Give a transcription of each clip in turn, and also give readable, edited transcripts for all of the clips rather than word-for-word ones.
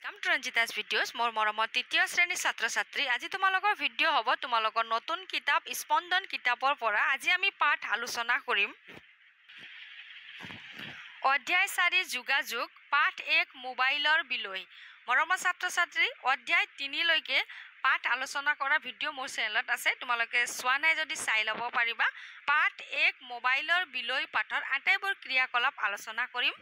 Welcome to Ranjita's videos. More মৰমৰ তৃতীয় শ্ৰেণীৰ ছাত্ৰ-ছাত্ৰী আজি তোমালোকৰ ভিডিঅ' হ'ব তোমালোকৰ নতুন কিতাপ স্পন্দন কিতাপৰ পৰা আজি আমি পাঠ আলোচনা কৰিম অধ্যায় 4 যোগাযোগ পাঠ 1 মোবাইলৰ বিলৈ মৰমৰ ছাত্ৰ-ছাত্ৰী অধ্যায় 3 লৈকে পাঠ আলোচনা কৰা ভিডিঅ' মোৰ চেনেলত আছে তোমালোকে চোৱা নাই যদি চাই ল'ব পাৰিবা পাঠ 1 মোবাইলৰ বিলৈ পাঠৰ আটাইবোৰ ক্ৰিয়াকলাপ আলোচনা কৰিম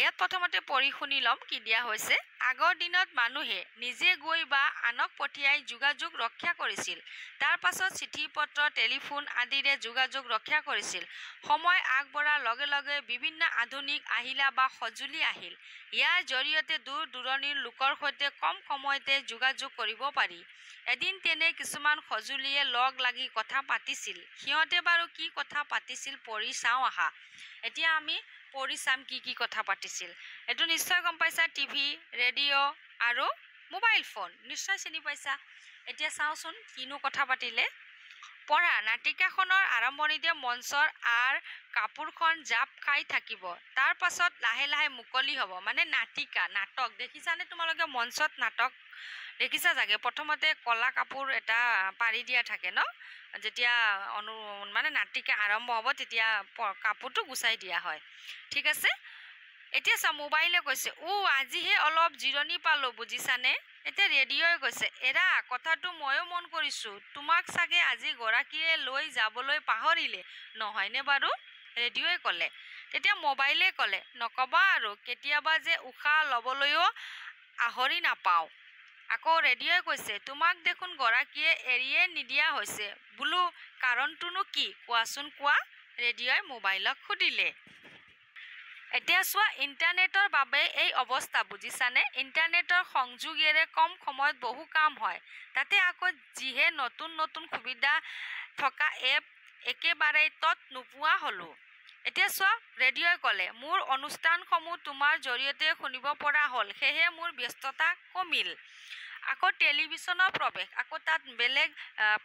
ইয়াত প্ৰথমতে পঢ়ি শুনি লম কি দিয়া হৈছে আগৰ দিনত মানুহে নিজে গৈ বা আনক পঠিয়াই যোগাযোগ ৰক্ষা কৰিছিল তাৰ পাছত চিঠি পত্ৰ টেলিফোন আদিৰে যোগাযোগ ৰক্ষা কৰিছিল সময় আগবঢ়াৰ লগে লগে বিভিন্ন আধুনিক আহিলা বা সঁজুলি আহিল ইয়াৰ জৰিয়তে দূৰ দূৰণিৰ লোকৰ সৈতে কম সময়তে যোগাযোগ কৰিব পাৰি এদিন তেনে কিছুমান সঁজুলিয়ে লগ লাগি কথা পাতিছিল সিহঁতে বাৰু কি কথা পাতিছিল পঢ়ি চাওঁ আহা এতিয়া আমি পঢ়ি চাম কি কথা পাতিছিল এটো নিশ্চয় গম পাইছা টিভি ৰেডিঅ' আৰু মোবাইল ফোন নিশ্চয় চিনি পাইছা এতিয়া চাওঁচোন কিনো কথা পাতিলে পঢ়া নাটিকাখনৰ আৰম্ভণিতে মঞ্চৰ আৰ কাপোৰখন জাপ খাই থাকিব তাৰ পাছত লাহে লাহে মুকলি হ'ব মানে নাটক দেখিছানে তোমালোকে মঞ্চত নাটক দেখিছা জাগে প্ৰথমতে কলা কাপোৰ এটা পাৰি দিয়া থাকে ন যেতিয়া মানে নাটিকা আৰম্ভ হ'ব তেতিয়া কাপোৰটো গুচাই দিয়া হয় ঠিক আছে এতিয়া চা মোবাইলে কৈছে আজিহে অলপ জিৰণি পালো বুজিছানে এতিয়া ৰেডিঅ'ই কৈছে এৰা কথাটো ময়ো মন কৰিছোঁ তোমাক চাগে আজি গৰাকীয়ে লৈ যাবলৈ পাহৰিলে নহয়নে বাৰু ৰেডিঅ'ই ক'লে তেতিয়া মোবাইলে ক'লে নকবা আৰু কেতিয়াবা যে উশাহ ল'বলৈও আহৰি নাপাওঁ আকৌ ৰেডিঅ'ই কৈছে তোমাক দেখোন গৰাকীয়ে এৰিয়ে নিদিয়া হৈছে বোলো কাৰণটোনো কি কোৱাচোন কোৱা ৰেডিঅ'ই মোবাইলক সুধিলে এতিয়া চোৱা ইণ্টাৰনেটৰ বাবে এই অৱস্থা বুজিছানে ইণ্টাৰনেটৰ সংযোগেৰে কম সময়ত বহু কাম হয় তাতে আকৌ যিহে নতুন সুবিধা থকা এপ একেবাৰে তত নোপোৱা হ'লো এতিয়া চোৱা ৰেডিঅ'ই ক'লে মোৰ অনুষ্ঠানসমূহ তোমাৰ জৰিয়তে শুনিব পৰা হ'ল সেয়ে মোৰ ব্যস্ততা কমিল আকৌ টেলিভিছনৰ প্ৰৱেশ আকৌ তাত বেলেগ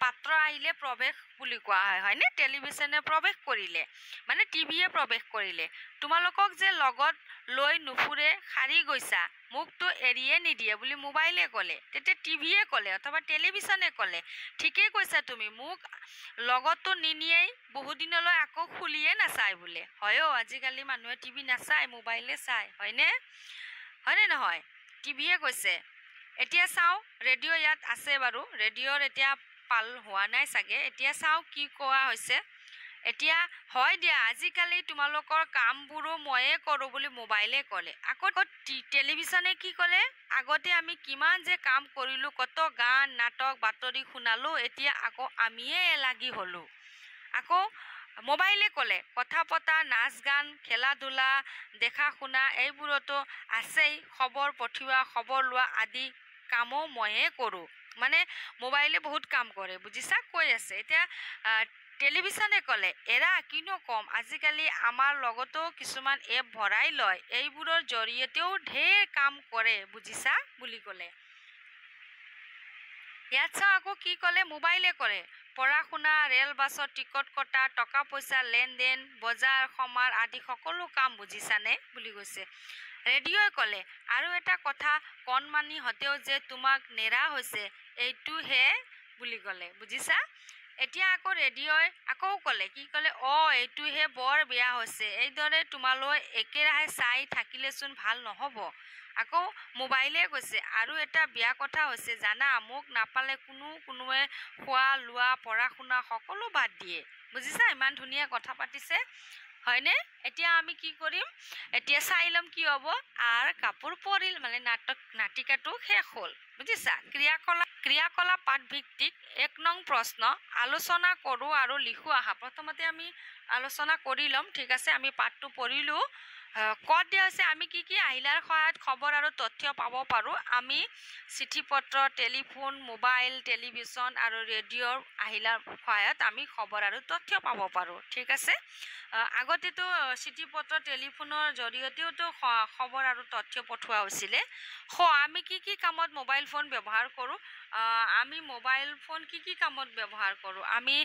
পাত্ৰ আহিলে প্ৰৱেশ বুলি কোৱা হয়নে টেলিভিছনে প্ৰৱেশ কৰিলে মানে টিভিয়ে প্ৰৱেশ কৰিলে তোমালোকক যে লগত লৈ নুফুৰে সাৰি গৈছা মোকতো এৰিয়ে নিদিয়ে বুলি মোবাইলে ক'লে তেতিয়া টিভিয়ে ক'লে অথবা টেলিভিছনে ক'লে ঠিকেই কৈছা তুমি মোক লগতো নিনিয়েই বহুদিনলৈ আকৌ খুলিয়ে নাচায় বোলে হয়ও আজিকালি মানুহে টিভি নাচায় মোবাইলে চায় হয়নে নহয় টিভিয়ে কৈছে এতিয়া চাওঁ ৰেডিঅ' ইয়াত আছে বাৰু ৰেডিঅ'ৰ এতিয়া পাল হোৱা নাই চাগে এতিয়া চাওঁ কি কোৱা হৈছে এতিয়া হয় দিয়া আজিকালি তোমালোকৰ কামবোৰো ময়ে কৰোঁ বুলি মোবাইলে ক'লে আকৌ টেলিভিছনে কি ক'লে আগতে আমি কিমান যে কাম কৰিলোঁ কত গান নাটক বাতৰি শুনালোঁ এতিয়া আকৌ আমিয়ে লাগি হ'লোঁ আকৌ মোবাইলে ক'লে কথা পতা নাচ গান খেলা ধূলা দেখা শুনা এইবোৰতো আছেই খবৰ পঠিওৱা খবৰ লোৱা আদি কামো ময়ে কৰোঁ মানে মোবাইলে বহুত কাম কৰে বুজিছা কৈ আছে এতিয়া টেলিভিছনে ক'লে এৰা কিনো কম আজিকালি আমাৰ লগতো কিছুমান এপ ভৰাই লয় এইবোৰৰ জৰিয়তেও ঢেৰ কাম কৰে বুজিছা বুলি ক'লে ইয়াত চাওঁ আকৌ কি ক'লে মোবাইলে কৰে পঢ়া শুনা ৰেল বাছৰ টিকট কটা টকা পইচা লেনদেন বজাৰ সমাৰ আদি সকলো কাম বুজিছানে বুলি কৈছে ৰেডিঅ'ই ক'লে আৰু এটা কথা কণমানিহঁতেও যে তোমাক নেৰা হৈছে এইটোহে বুলি ক'লে বুজিছা এতিয়া আকৌ ৰেডিঅ'ই আকৌ ক'লে কি ক'লে এইটোহে বৰ বেয়া হৈছে এইদৰে তোমালৈ একেৰাহে চাই থাকিলেচোন ভাল নহ'ব আকৌ মোবাইলে কৈছে আৰু এটা বেয়া কথা হৈছে জানা মোক নাপালে কোনোৱে খোৱা লোৱা পঢ়া শুনা সকলো বাদ দিয়ে বুজিছা ইমান ধুনীয়া কথা পাতিছে হয়নে এতিয়া আমি কি কৰিম এতিয়া চাই ল'ম কি হ'ব আৰু কাপোৰ পৰিল মানে নাটিকাটো শেষ হ'ল বুজিছা ক্ৰিয়াকলাপ পাঠ ভিত্তিক 1 নং প্ৰশ্ন আলোচনা কৰোঁ আৰু লিখোঁ আহা প্ৰথমতে আমি আলোচনা কৰি ল'ম ঠিক আছে আমি পাঠটো পঢ়িলোঁ কত দিয়া হৈছে আমি কি আহিলাৰ সহায়ত খবৰ আৰু তথ্য পাব পাৰোঁ আমি চিঠি পত্ৰ টেলিফোন মোবাইল টেলিভিছন আৰু ৰেডিঅ'ৰ আহিলাৰ সহায়ত আমি খবৰ আৰু তথ্য পাব পাৰোঁ ঠিক আছে আগতেতো চিঠি পত্ৰ টেলিফোনৰ জৰিয়তেওতো খবৰ আৰু তথ্য পঠোৱা হৈছিলে আমি কি কামত মোবাইল ফোন ব্যৱহাৰ কৰোঁ আমি মোবাইল ফোন কি কামত ব্যৱহাৰ কৰোঁ আমি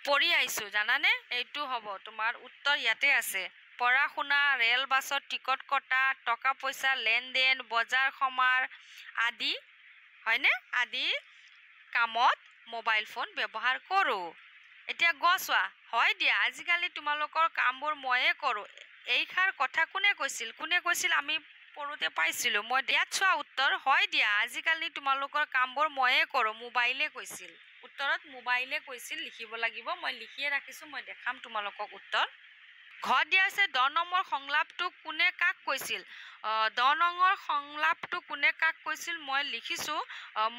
পঢ়ি আহিছোঁ জানানে এইটো হ'ব তোমাৰ উত্তৰ ইয়াতে আছে পঢ়া শুনা, ৰেল বাছত টিকট কটা, টকা পইচা লেনদেন, বজাৰ সমাৰ আদি হয়নে আদি কামত মোবাইল ফোন ব্যৱহাৰ কৰোঁ। এতিয়া চোৱা হয় দিয়া আজিকালি তোমালোকৰ কামবোৰ ময়ে কৰোঁ। এইষাৰ কথা কোনে কৈছিল আমি পঢ়োতে পাইছিলোঁ। মই ইয়াত চোৱা উত্তৰ হয় দিয়া আজিকালি তোমালোকৰ কামবোৰ ময়ে কৰোঁ, মোবাইলে কৈছিল। উত্তৰত মোবাইলে কৈছিল লিখিব লাগিব। মই লিখিয়ে ৰাখিছোঁ, মই দেখাম তোমালোকক উত্তৰ। ঘৰত দিয়া আছে 10 নম্বৰ সংলাপটো কোনে কাক কৈছিল। 10 নম্বৰ সংলাপটো কোনে কাক কৈছিল মই লিখিছোঁ।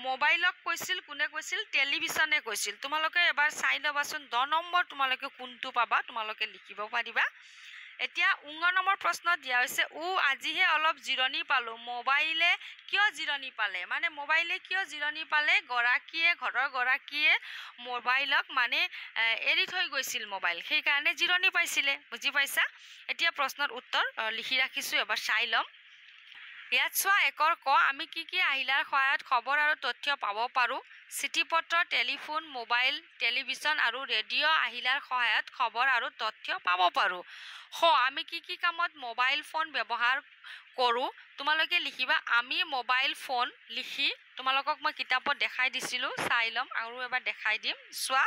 মোবাইলক কৈছিল, কোনে কৈছিল টেলিভিছনে কৈছিল। তোমালোকে এবাৰ চাই ল'বাচোন 10 নম্বৰ তোমালোকে কোনটো পাবা, তোমালোকে লিখিব পাৰিবা। এতিয়া 19 নম্বৰ প্ৰশ্ন দিয়া হৈছে আজিহে অলপ জিৰণি পালোঁ, মোবাইলে কিয় জিৰণি পালে। মানে মোবাইলে কিয় জিৰণি পালে, ঘৰৰ গৰাকীয়ে মোবাইলক মানে এৰি থৈ গৈছিল মোবাইল, সেইকাৰণে জিৰণি পাইছিলে। বুজি পাইছা। এতিয়া প্ৰশ্নৰ উত্তৰ লিখি ৰাখিছোঁ, এবাৰ চাই ল'ম। ইয়াত চোৱা 1ৰ ক আমি কি আহিলাৰ সহায়ত খবৰ আৰু তথ্য পাব পাৰোঁ। চিঠি পত্ৰ, টেলিফোন, মোবাইল, টেলিভিছন আৰু ৰেডিঅ' আহিলাৰ সহায়ত খবৰ আৰু তথ্য পাব পাৰোঁ। আমি কি কামত মোবাইল ফোন ব্যৱহাৰ কৰোঁ। তোমালোকে লিখিবা আমি মোবাইল ফোন লিখি তোমালোকক মই কিতাপত দেখাই দিছিলোঁ, চাই ল'ম আৰু এবাৰ দেখাই দিম। চোৱা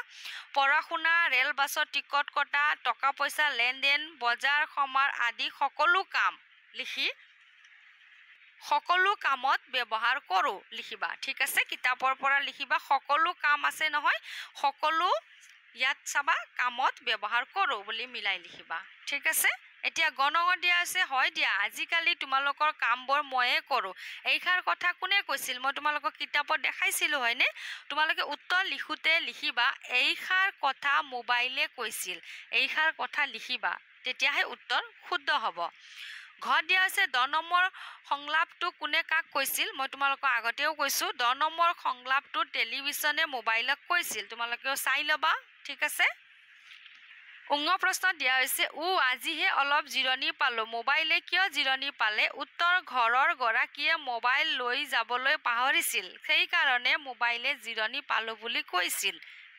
পঢ়া শুনা, ৰেল বাছত টিকট কটা, টকা পইচা লেনদেন, বজাৰ সমাৰ আদি সকলো কাম লিখি সকলো কামত ব্যৱহাৰ কৰোঁ লিখিবা। ঠিক আছে, কিতাপৰ পৰা লিখিবা সকলো কাম আছে নহয়, সকলো ইয়াত চাবা কামত ব্যৱহাৰ কৰোঁ বুলি মিলাই লিখিবা। ঠিক আছে। এতিয়া গণঙত দিয়া আছে হয় দিয়া আজিকালি তোমালোকৰ কামবোৰ ময়ে কৰোঁ। এইষাৰ কথা কোনে কৈছিল, মই তোমালোকক কিতাপত দেখাইছিলোঁ হয়নে। তোমালোকে উত্তৰ লিখোঁতে লিখিবা এইষাৰ কথা মোবাইলে কৈছিল, এইষাৰ কথা লিখিবা, তেতিয়াহে উত্তৰ শুদ্ধ হ'ব। ঘৰত দিয়া হৈছে 10 নম্বৰ সংলাপটো কোনে কাক কৈছিল। মই তোমালোকক আগতেও কৈছোঁ 10 নম্বৰ সংলাপটো টেলিভিছনে মোবাইলক কৈছিল, তোমালোকেও চাই ল'বা। ঠিক আছে। 19 প্ৰশ্নত দিয়া হৈছে আজিহে অলপ জিৰণি পালোঁ, মোবাইলে কিয় জিৰণি পালে। উত্তৰ ঘৰৰ গৰাকীয়ে মোবাইল লৈ যাবলৈ পাহৰিছিল, সেইকাৰণে মোবাইলে জিৰণি পালোঁ বুলি কৈছিল।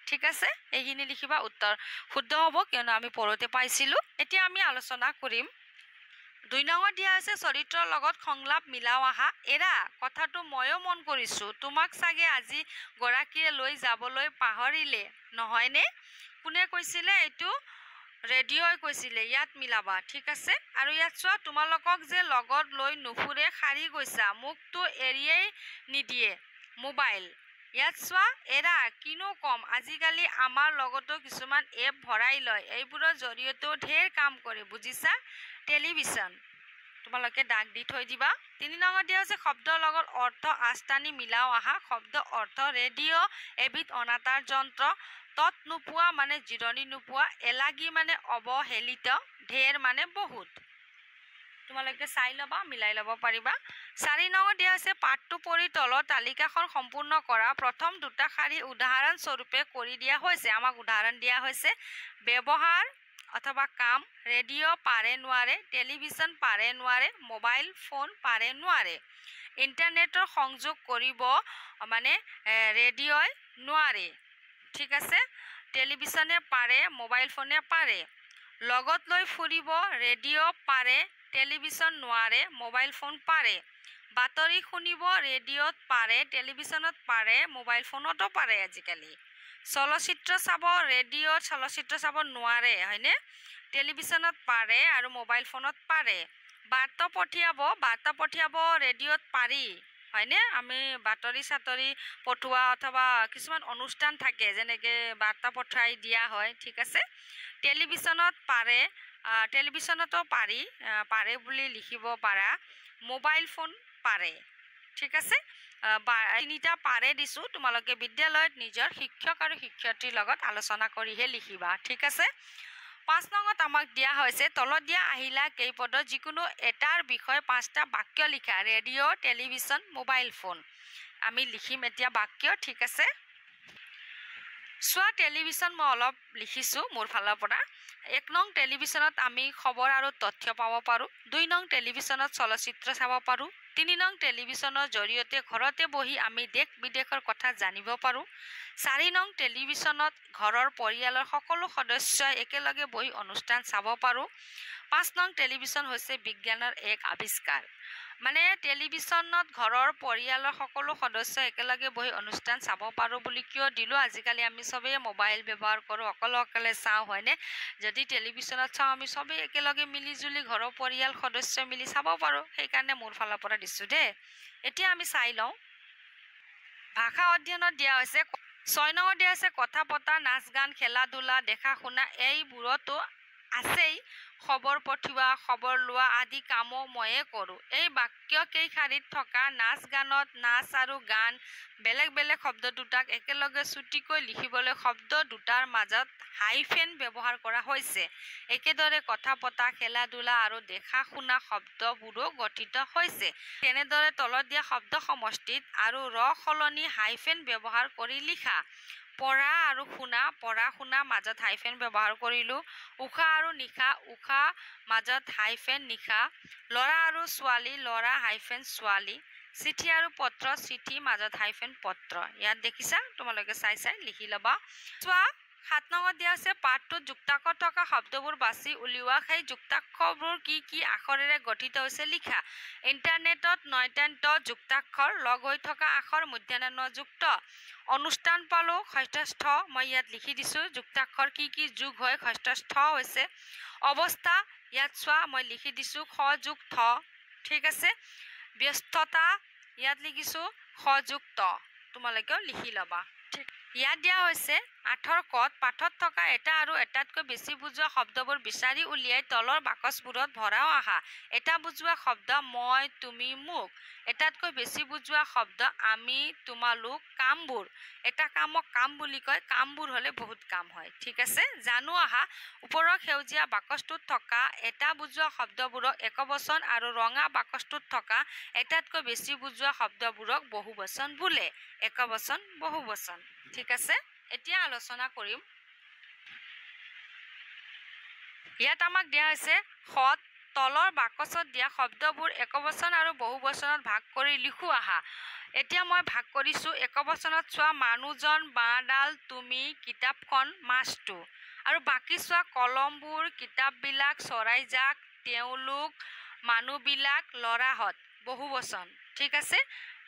ঠিক আছে, এইখিনি লিখিবা, উত্তৰ শুদ্ধ হ'ব কিয়নো আমি পঢ়োতে পাইছিলোঁ। এতিয়া আমি আলোচনা কৰিম। 2 নম্বৰ দিয়া আছে চৰিত্ৰৰ লগত সংলাপ মিলাও আহা। এৰা কথাটো ময়ো মন কৰিছোঁ, তোমাক চাগে আজি গৰাকীয়ে লৈ যাবলৈ পাহৰিলে নহয়নে। কোনে কৈছিলে, এইটো ৰেডিঅ'ই কৈছিলে, ইয়াত মিলাবা। ঠিক আছে। আৰু ইয়াত চোৱা তোমালোকক যে লগত লৈ নুফুৰে, সাৰি গৈছা, মোকতো এৰিয়েই নিদিয়ে মোবাইল। ইয়াত চোৱা এৰা কিনো কম, আজিকালি আমাৰ লগতো কিছুমান এপ ভৰাই লয়, এইবোৰৰ জৰিয়তেও ঢেৰ কাম কৰে বুজিছা। টেলিভিছন তোমালোকে দাগ দি থৈ দিবা। 3 নম্বৰ দিয়া হৈছে শব্দৰ লগত অৰ্থ আস্তানি মিলাও আহা। শব্দ অৰ্থ ৰেডিঅ' এবিধ অনাতাঁৰ যন্ত্ৰ, তত নোপোৱা মানে জিৰণি নোপোৱা, এলাগী মানে অৱহেলিত, ঢেৰ মানে বহুত। তোমালোকে চাই ল'বা, মিলাই ল'ব পাৰিবা। 4 নম্বৰ দিয়া হৈছে পাঠটো পঢ়ি তলৰ তালিকাখন সম্পূৰ্ণ কৰা। প্ৰথম দুটা শাৰী উদাহৰণ স্বৰূপে কৰি দিয়া হৈছে। আমাক উদাহৰণ দিয়া হৈছে ব্যৱহাৰ অথবা কাম, ৰেডিঅ' পাৰে নোৱাৰে, টেলিভিছন পাৰে নোৱাৰে, মোবাইল ফোন পাৰে নোৱাৰে। ইণ্টাৰনেটৰ সংযোগ কৰিব মানে ৰেডিঅ'ই নোৱাৰে। ঠিক আছে। টেলিভিছনে পাৰে, মোবাইল ফোনে পাৰে। লগত লৈ ফুৰিব, ৰেডিঅ' পাৰে, টেলিভিছন নোৱাৰে, মোবাইল ফোন পাৰে। বাতৰি শুনিব, ৰেডিঅ'ত পাৰে, টেলিভিছনত পাৰে, মোবাইল ফোনতো পাৰে আজিকালি। চলচ্চিত্ৰ চাব, ৰেডিঅ'ত চলচ্চিত্ৰ চাব নোৱাৰে হয়নে, টেলিভিছনত পাৰে আৰু মোবাইল ফোনত পাৰে। বাৰ্তা পঠিয়াব ৰেডিঅ'ত পাৰি হয়নে, আমি বাতৰি চাতৰি পঠোৱা অথবা কিছুমান অনুষ্ঠান থাকে যেনেকৈ বাৰ্তা পঠাই দিয়া হয়। ঠিক আছে। টেলিভিছনত পাৰে, টেলিভিছনতো পাৰে বুলি লিখিব পাৰা। মোবাইল ফোন পাৰে। ঠিক আছে। 3টা পাৰে দিছোঁ, তোমালোকে বিদ্যালয়ত নিজৰ শিক্ষক আৰু শিক্ষয়িত্ৰীৰ লগত আলোচনা কৰিহে লিখিবা। ঠিক আছে। 5 নম্বৰত আমাক দিয়া হৈছে তলত দিয়া আহিলা কেইপদত যিকোনো এটাৰ বিষয়ে 5টা বাক্য লিখা। Radio', television, mobile phone. আমি লিখিম এতিয়া বাক্য। ঠিক আছে। চোৱা টেলিভিছন মই অলপ লিখিছোঁ মোৰ ফালৰ পৰা। 1 নং টেলিভিছনত আমি খবৰ আৰু তথ্য পাব পাৰোঁ। 2 নং টেলিভিছনত চলচ্চিত্ৰ চাব পাৰোঁ। 3 নং টেলিভিছনৰ জৰিয়তে ঘৰতে বহি আমি দেশ বিদেশৰ কথা জানিব পাৰোঁ। 4 নং টেলিভিছনত ঘৰৰ পৰিয়ালৰ সকলো সদস্যই একেলগে বহি অনুষ্ঠান চাব পাৰোঁ। 5 নং টেলিভিছন হৈছে বিজ্ঞানৰ এক আৱিষ্কাৰ মানে টেলিভিছনত ঘৰৰ পৰিয়ালৰ সকলো সদস্য একেলগে বহি অনুষ্ঠান চাব পাৰোঁ বুলি কিয় দিলোঁ আজিকালি আমি চবেই মোবাইল ব্যৱহাৰ কৰোঁ অকলে চাওঁ হয়নে যদি টেলিভিছনত চাওঁ আমি চবেই একেলগে মিলিজুলি ঘৰৰ পৰিয়াল সদস্য মিলি চাব পাৰোঁ সেইকাৰণে মোৰ ফালৰ পৰা দিছোঁ দেই এতিয়া আমি চাই লওঁ ভাষা অধ্যয়নত দিয়া হৈছে 6 নম্বৰ দিয়া হৈছে কথা পতা নাচ গান খেলা ধূলা দেখা শুনা এইবোৰতো আছেই খবৰ পঠিওৱা খবৰ লোৱা আদি কামো ময়ে কৰোঁ এই বাক্য কেইশাৰীত থকা নাচ গানত নাচ আৰু গান বেলেগ বেলেগ শব্দ দুটাক একেলগে চুটিকৈ লিখিবলৈ শব্দ দুটাৰ মাজত হাইফেন ব্যৱহাৰ কৰা হৈছে একেদৰে কথা পতা খেলা ধূলা আৰু দেখা শুনা শব্দবোৰো গঠিত হৈছে তেনেদৰে তলত দিয়া শব্দ সমষ্টিত আৰু সলনি হাইফেন ব্যৱহাৰ কৰি লিখা পঢ়া আৰু শুনা মাজত হাইফেন ব্যৱহাৰ কৰিলোঁ উশাহ আৰু নিশা উশাহ মাজত হাইফেন নিশা ল'ৰা আৰু ছোৱালী ল'ৰা হাইফেন ছোৱালী চিঠি আৰু পত্ৰ চিঠি মাজত হাইফেন পত্ৰ ইয়াত দেখিছা তোমালোকে চাই লিখি ল'বা চোৱা 7 নম্বৰত দিয়া হৈছে পাঠটোত যুক্তাক্ষৰ থকা শব্দবোৰ বাছি উলিওৱা সেই যুক্তাক্ষৰবোৰ কি আখৰেৰে গঠিত হৈছে লিখা ইণ্টাৰনেটত 9টা যুক্তাক্ষৰ লগ হৈ থকা আখৰ মধ্যাহ্ন যুক্ত অনুষ্ঠান পালোঁ ষষ্ঠ মই ইয়াত লিখি দিছোঁ যুক্তাক্ষৰ কি যোগ হয় ষষ্ঠ হৈছে অৱস্থা ইয়াত চোৱা মই লিখি দিছোঁ খ যোগ থ ঠিক আছে ব্যস্ততা ইয়াত লিখিছোঁ খ যোগ ত তোমালোকেও লিখি ল'বা ঠিক ইয়াত দিয়া হৈছে 8ৰ কত পাঠত থকা এটা আৰু এটাতকৈ বেছি বুজোৱা শব্দবোৰ বিচাৰি উলিয়াই তলৰ বাকচবোৰত ভৰাও আহা এটা বুজোৱা শব্দ মই তুমি মোক এটাতকৈ বেছি বুজোৱা শব্দ আমি তোমালোক কামবোৰ এটা কামক কাম বুলি কয় কামবোৰ হ'লে বহুত কাম হয় ঠিক আছে জানো আহা ওপৰৰ সেউজীয়া বাকচটোত থকা এটা বুজোৱা শব্দবোৰক একবচন আৰু ৰঙা বাকচটোত থকা এটাতকৈ বেছি বুজোৱা শব্দবোৰক বহুবচন বোলে একবচন বহুবচন ঠিক আছে এতিয়া আলোচনা কৰিম ইয়াত আমাক দিয়া হৈছে খত তলৰ বাকচত দিয়া শব্দবোৰ একবচন আৰু বহুবচনত ভাগ কৰি লিখো আহা এতিয়া মই ভাগ কৰিছোঁ একবচনত চোৱা মানুহজন বাঁহডাল তুমি কিতাপখন মাছটো আৰু বাকী চোৱা কলমবোৰ কিতাপবিলাক চৰাইজাক তেওঁলোক মানুহবিলাক ল'ৰাহঁত বহুবচন ঠিক আছে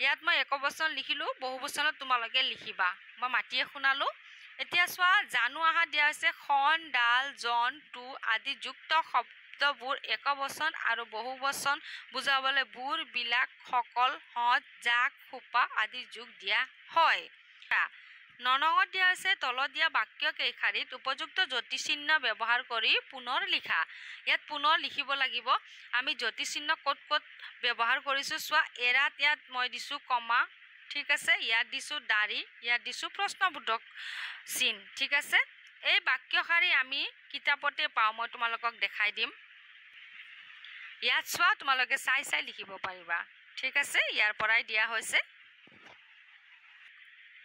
ইয়াত মই একবচন লিখিলোঁ বহুবচনত তোমালোকে লিখিবা মই মাতিয়ে শুনালোঁ এতিয়া চোৱা জানো আহা দিয়া হৈছে খন ডাল জন টু আদি যুক্ত শব্দবোৰ একবচন আৰু বহুবচন বুজাবলৈ বুৰ বিলাক সকল হত জাক খোপা আদি যোগ দিয়া হয় 9 নম্বৰত দিয়া হৈছে তলত দিয়া বাক্য কেইশাৰীত উপযুক্ত জ্যোতিচিহ্ন ব্যৱহাৰ কৰি পুনৰ লিখা ইয়াত পুনৰ লিখিব লাগিব আমি জ্যোতিচিহ্ন ক'ত ব্যৱহাৰ কৰিছোঁ চোৱা এৰাত ইয়াত মই দিছোঁ কমা ঠিক আছে ইয়াত দিছোঁ দাঢ়ি ইয়াত দিছোঁ প্ৰশ্নবোধক চিন ঠিক আছে এই বাক্যশাৰী আমি কিতাপতে পাওঁ মই তোমালোকক দেখাই দিম ইয়াত চোৱা তোমালোকে চাই লিখিব পাৰিবা ঠিক আছে ইয়াৰ পৰাই দিয়া হৈছে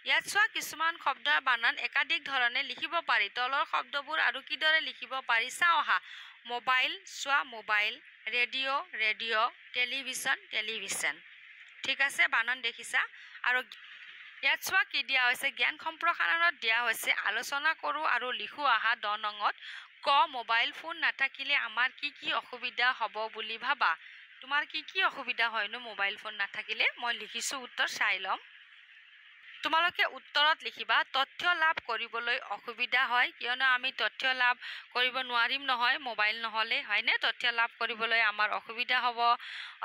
ইয়াত চোৱা কিছুমান শব্দৰ বানান একাধিক ধৰণে লিখিব পাৰি তলৰ শব্দবোৰ আৰু কিদৰে লিখিব পাৰি চাওঁ আহা মোবাইল চোৱা মোবাইল ৰেডিঅ' টেলিভিছন ঠিক আছে বানান দেখিছা আৰু ইয়াত চোৱা কি দিয়া হৈছে জ্ঞান সম্প্ৰসাৰণত দিয়া হৈছে আলোচনা কৰোঁ আৰু লিখো আহা 10 নঙত ক মোবাইল ফোন নাথাকিলে আমাৰ কি অসুবিধা হ'ব বুলি ভাবা তোমাৰ কি অসুবিধা হয়নো মোবাইল ফোন নাথাকিলে মই লিখিছোঁ উত্তৰ চাই ল'ম তোমালোকে উত্তৰত লিখিবা তথ্য লাভ কৰিবলৈ অসুবিধা হয় কিয়নো আমি তথ্য লাভ কৰিব নোৱাৰিম নহয় মোবাইল নহ'লে হয়নে তথ্য লাভ কৰিবলৈ আমাৰ অসুবিধা হ'ব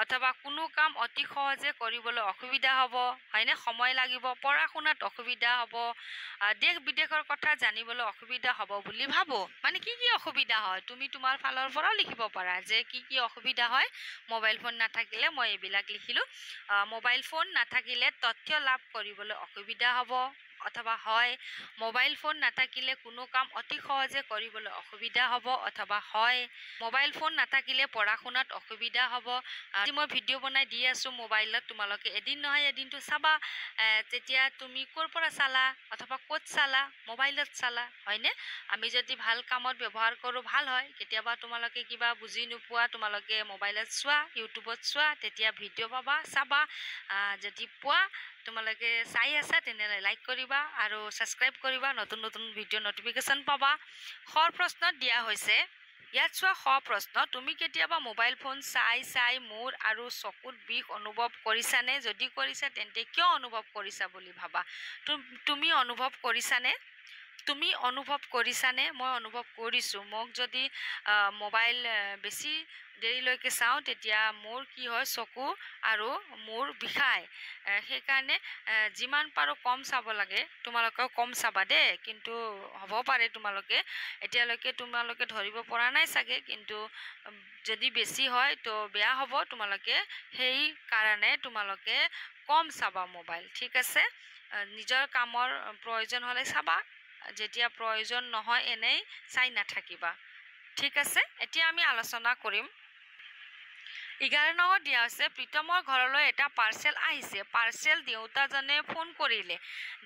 অথবা কোনো কাম অতি সহজে কৰিবলৈ অসুবিধা হ'ব হয়নে সময় লাগিব পঢ়া শুনাত অসুবিধা হ'ব দেশ বিদেশৰ কথা জানিবলৈ অসুবিধা হ'ব বুলি ভাবো মানে কি অসুবিধা হয় তুমি তোমাৰ ফালৰ পৰা লিখিব পাৰা যে কি অসুবিধা হয় মোবাইল ফোন নাথাকিলে মই এইবিলাক লিখিলোঁ মোবাইল ফোন নাথাকিলে তথ্য লাভ কৰিবলৈ অসুবিধা হ'ব অথবা হয় মোবাইল ফোন নাথাকিলে কোনো কাম অতি সহজে কৰিবলৈ অসুবিধা হ'ব অথবা হয় মোবাইল ফোন নাথাকিলে পঢ়া শুনাত অসুবিধা হ'ব আজি মই ভিডিঅ' বনাই দি আছোঁ মোবাইলত তোমালোকে এদিন নহয় এদিনটো চাবা তেতিয়া তুমি ক'ৰ পৰা চালা অথবা ক'ত চালা মোবাইলত চালা হয়নে আমি যদি ভাল কামত ব্যৱহাৰ কৰোঁ ভাল হয় কেতিয়াবা তোমালোকে কিবা বুজি নোপোৱা তোমালোকে মোবাইলত চোৱা ইউটিউবত চোৱা তেতিয়া ভিডিঅ' পাবা চাবা যদি পোৱা তোমালোকে চাই আছা তেনেহ'লে লাইক কৰিবা আৰু ছাবস্ক্ৰাইব কৰিবা নতুন ভিডিঅ' নটিফিকেশ্যন পাবা খৰ প্ৰশ্নত দিয়া হৈছে ইয়াত চোৱা শ প্ৰশ্ন তুমি কেতিয়াবা মোবাইল ফোন চাই মূৰ আৰু চকুত বিষ অনুভৱ কৰিছানে যদি কৰিছা তেন্তে কিয় অনুভৱ কৰিছা বুলি ভাবা তুমি অনুভৱ কৰিছানে মই অনুভৱ কৰিছোঁ মোক যদি মোবাইল বেছি দেৰিলৈকে চাওঁ তেতিয়া মোৰ কি হয় চকু আৰু মূৰ বিষায় সেইকাৰণে যিমান পাৰোঁ কম চাব লাগে তোমালোকেও কম চাবা দেই কিন্তু হ'ব পাৰে তোমালোকে ধৰিব পৰা নাই চাগে কিন্তু যদি বেছি হয় তো বেয়া হ'ব তোমালোকে সেই কাৰণে তোমালোকে কম চাবা মোবাইল ঠিক আছে নিজৰ কামৰ প্ৰয়োজন হ'লে চাবা যেতিয়া প্ৰয়োজন নহয় এনেই চাই নাথাকিবা ঠিক আছে এতিয়া আমি আলোচনা কৰিম 11 নম্বৰত দিয়া হৈছে প্ৰীতমৰ ঘৰলৈ এটা পাৰ্চেল আহিছে পাৰ্চেল দেউতাজনে ফোন কৰিলে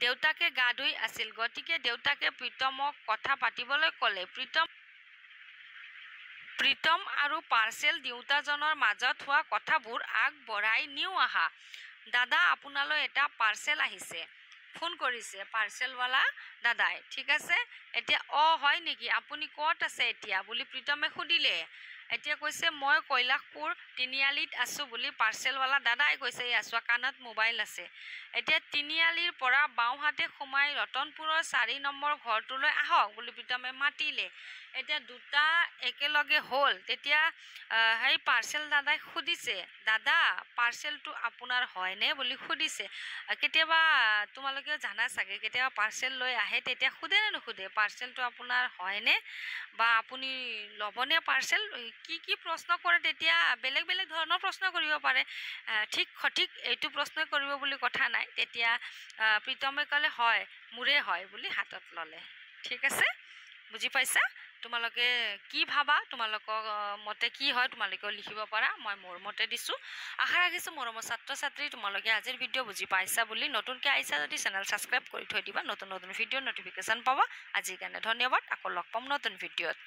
দেউতাকে গা ধুই আছিল গতিকে দেউতাকে প্ৰীতমক কথা পাতিবলৈ ক'লে প্ৰীতম আৰু পাৰ্চেল দেউতাজনৰ মাজত হোৱা কথাবোৰ আগবঢ়াই নিও আহা দাদা আপোনালৈ এটা পাৰ্চেল আহিছে ফোন কৰিছে পাৰ্চেলৱালা দাদাই ঠিক আছে এতিয়া হয় নেকি আপুনি ক'ত আছে এতিয়া বুলি প্ৰীতমে সুধিলে এতিয়া কৈছে মই কৈলাশপুৰ তিনিআলিত আছোঁ বুলি পাৰ্চেলৱালা দাদাই কৈছে এই আছোৱা কাণত মোবাইল আছে এতিয়া তিনিআলিৰ পৰা বাওঁহাতে সোমাই ৰতনপুৰৰ 4 নম্বৰ ঘৰটোলৈ আহক বুলি প্ৰীতমে মাতিলে এতিয়া দুটা একেলগে হ'ল তেতিয়া সেই পাৰ্চেল দাদাই সুধিছে দাদা পাৰ্চেলটো আপোনাৰ হয়নে বুলি সুধিছে কেতিয়াবা তোমালোকেও জানা চাগে কেতিয়াবা পাৰ্চেল লৈ আহে তেতিয়া সোধে নে নুসুধে পাৰ্চেলটো আপোনাৰ হয়নে বা আপুনি ল'বনে পাৰ্চেল কি প্ৰশ্ন কৰে তেতিয়া বেলেগ ধৰণৰ প্ৰশ্ন কৰিব পাৰে সঠিক এইটো প্ৰশ্নই কৰিব বুলি কথা নাই তেতিয়া প্ৰীতমে ক'লে হয় মোৰে হয় বুলি হাতত ল'লে ঠিক আছে বুজি পাইছা তোমালোকে কি ভাবা তোমালোকৰ মতে কি হয় তোমালোকেও লিখিব পাৰা মই মোৰ মতে দিছোঁ আশা ৰাখিছোঁ মৰমৰ ছাত্ৰ ছাত্ৰী তোমালোকে আজিৰ ভিডিঅ' বুজি পাইছা বুলি নতুনকৈ আহিছা যদি চেনেল ছাবস্ক্ৰাইব কৰি থৈ দিবা নতুন ভিডিঅ'ৰ নটিফিকেশ্যন পাবা আজিৰ কাৰণে ধন্যবাদ আকৌ লগ পাম নতুন ভিডিঅ'ত